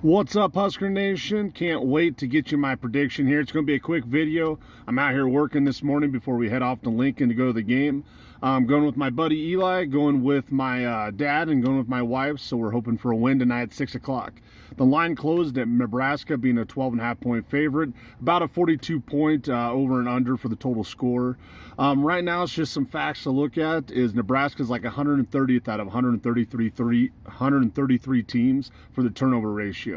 What's up, Husker Nation? Can't wait to get you my prediction here. It's going to be a quick video. I'm out here working this morning before we head off to Lincoln to go to the game. I'm going with my buddy Eli, going with my dad, and going with my wife, so we're hoping for a win tonight at 6 o'clock. The line closed at Nebraska being a 12.5 point favorite, about a 42 point over and under for the total score. Right now, it's just some facts to look at. Is Nebraska's like 130th out of 133 teams for the turnover ratio.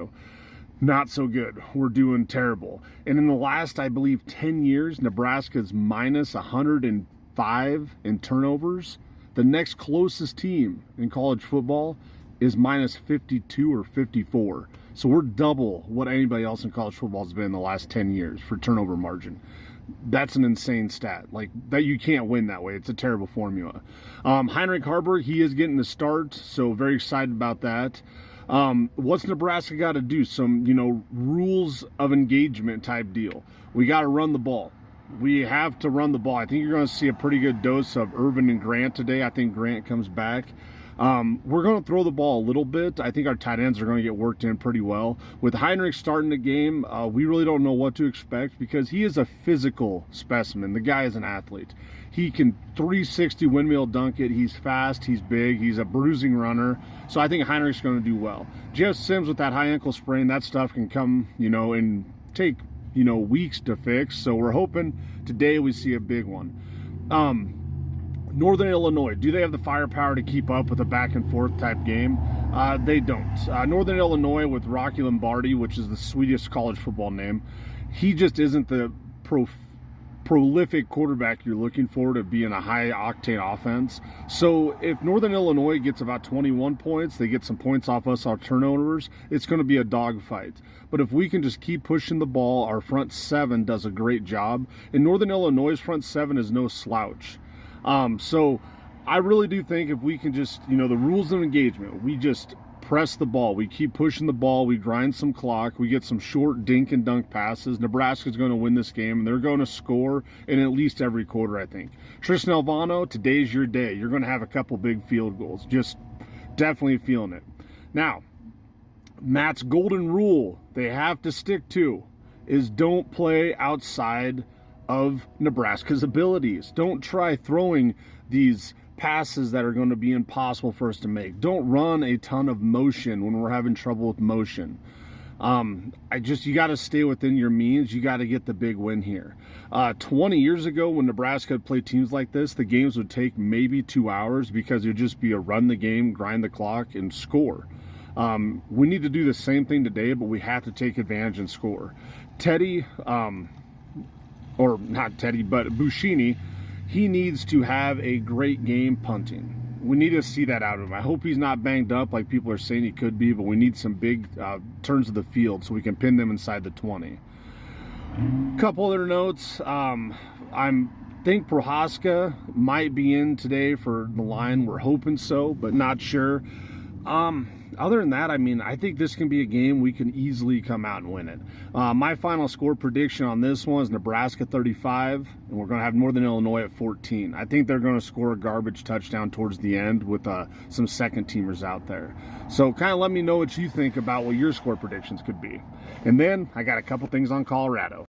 Not so good. We're doing terrible. And in the last, I believe, 10 years, Nebraska's minus 105 in turnovers. The next closest team in college football is minus 52 or 54. So we're double what anybody else in college football has been in the last 10 years for turnover margin. That's an insane stat. Like, that you can't win that way. It's a terrible formula. Heinrich Haarberg, he is getting the start, so very excited about that. What's Nebraska got to do? Some, rules of engagement type deal. We got to run the ball. We have to run the ball. I think you're going to see a pretty good dose of Irvin and Grant today. I think Grant comes back. We're going to throw the ball a little bit. I think our tight ends are going to get worked in pretty well. With Heinrich starting the game, we really don't know what to expect because he is a physical specimen. The guy is an athlete. He can 360 windmill dunk it. He's fast. He's big. He's a bruising runner. So I think Heinrich's going to do well. Jeff Sims with that high ankle sprain, that stuff can come, and take, weeks to fix. So we're hoping today we see a big one. Northern Illinois, do they have the firepower to keep up with a back and forth type game? They don't. Northern Illinois with Rocky Lombardi, which is the sweetest college football name, he just isn't the prolific quarterback you're looking for to be in a high octane offense. So if Northern Illinois gets about 21 points, they get some points off us, our turnovers, it's going to be a dogfight. But if we can just keep pushing the ball, our front seven does a great job. And Northern Illinois' front seven is no slouch. So I really do think if we can just, the rules of engagement, we just press the ball, we keep pushing the ball, we grind some clock, we get some short dink and dunk passes, Nebraska's going to win this game, and they're going to score in at least every quarter, I think. Tristan Alvano, today's your day. You're going to have a couple big field goals. Just definitely feeling it. Now, Matt's golden rule they have to stick to is don't play outside of Nebraska's abilities. Don't try throwing these passes that are going to be impossible for us to make. Don't run a ton of motion when we're having trouble with motion. You got to stay within your means. You got to get the big win here. 20 years ago when Nebraska had played teams like this, the games would take maybe 2 hours because it would just be a run the game, grind the clock, and score. We need to do the same thing today, but we have to take advantage and score. Teddy, or not Teddy, but Buschini, he needs to have a great game punting. We need to see that out of him. I hope he's not banged up like people are saying he could be, but we need some big turns of the field so we can pin them inside the 20. Couple other notes. Think Prohaska might be in today for the line. We're hoping so, but not sure. Other than that, I think this can be a game we can easily come out and win it. My final score prediction on this one is Nebraska 35, and we're going to have Northern Illinois at 14. I think they're going to score a garbage touchdown towards the end with some second-teamers out there. So kind of let me know what you think about what your score predictions could be. And then I got a couple things on Colorado.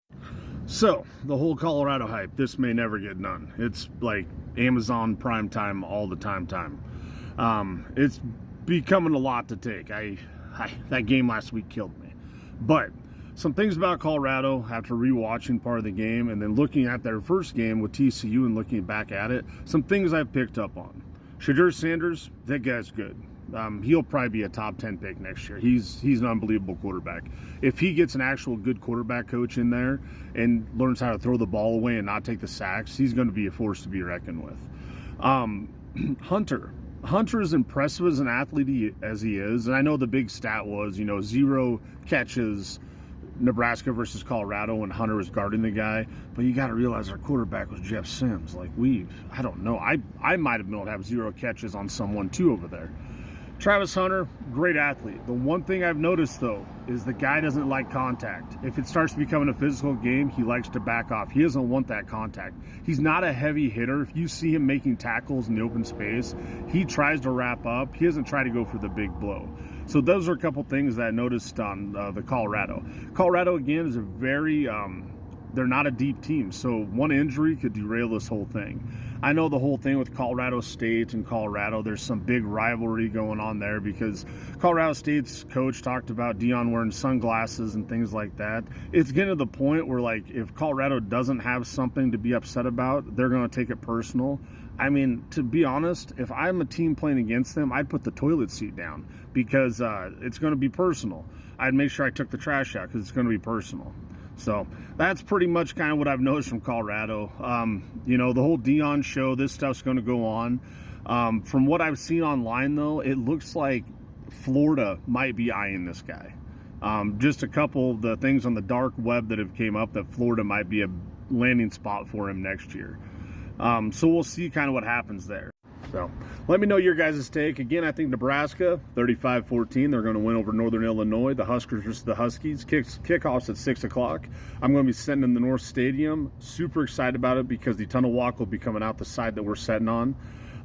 So, the whole Colorado hype, this may never get done. It's like Amazon Prime Time all the time. It's becoming a lot to take. That game last week killed me. But some things about Colorado after rewatching part of the game and then looking at their first game with TCU and looking back at it, some things I've picked up on. Shedeur Sanders, that guy's good. He'll probably be a top 10 pick next year. He's an unbelievable quarterback. If he gets an actual good quarterback coach in there and learns how to throw the ball away and not take the sacks, he's going to be a force to be reckoned with. Hunter is impressive as an athlete as he is, and I know the big stat was, 0 catches Nebraska versus Colorado when Hunter was guarding the guy, but you got to realize our quarterback was Jeff Sims. I don't know. I might have been able to have 0 catches on someone too over there. Travis Hunter, great athlete. The one thing I've noticed, though, is the guy doesn't like contact. If it starts becoming a physical game, he likes to back off. He doesn't want that contact. He's not a heavy hitter. If you see him making tackles in the open space, he tries to wrap up. He doesn't try to go for the big blow. So those are a couple things that I noticed on the Colorado. Colorado, again, is a very, they're not a deep team. So one injury could derail this whole thing. I know the whole thing with Colorado State and Colorado, there's some big rivalry going on there because Colorado State's coach talked about Deion wearing sunglasses and things like that. It's getting to the point where, like, if Colorado doesn't have something to be upset about, they're going to take it personal. I mean, to be honest, if I'm a team playing against them, I'd put the toilet seat down because it's going to be personal. I'd make sure I took the trash out because it's going to be personal. So that's pretty much kind of what I've noticed from Colorado. You know, the whole Deion show, this stuff's going to go on. From what I've seen online, though, it looks like Florida might be eyeing this guy. Just a couple of the things on the dark web that have came up that Florida might be a landing spot for him next year. So we'll see kind of what happens there. So let me know your guys' take. Again, I think Nebraska, 35-14. They're going to win over Northern Illinois. The Huskers versus the Huskies. Kickoff's at 6 o'clock. I'm going to be sitting in the North Stadium. Super excited about it because the tunnel walk will be coming out the side that we're sitting on.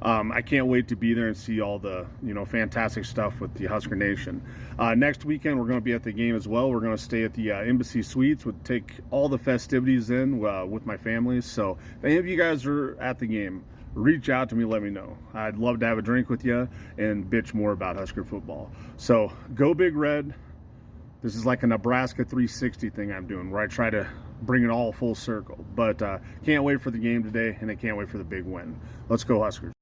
I can't wait to be there and see all the, you know, fantastic stuff with the Husker Nation. Next weekend, we're going to be at the game as well. We're going to stay at the Embassy Suites, take all the festivities in with my family. So if any of you guys are at the game, reach out to me, let me know. I'd love to have a drink with you and bitch more about Husker football. So go Big Red. This is like a Nebraska 360 thing I'm doing where I try to bring it all full circle. But can't wait for the game today, and I can't wait for the big win. Let's go Huskers.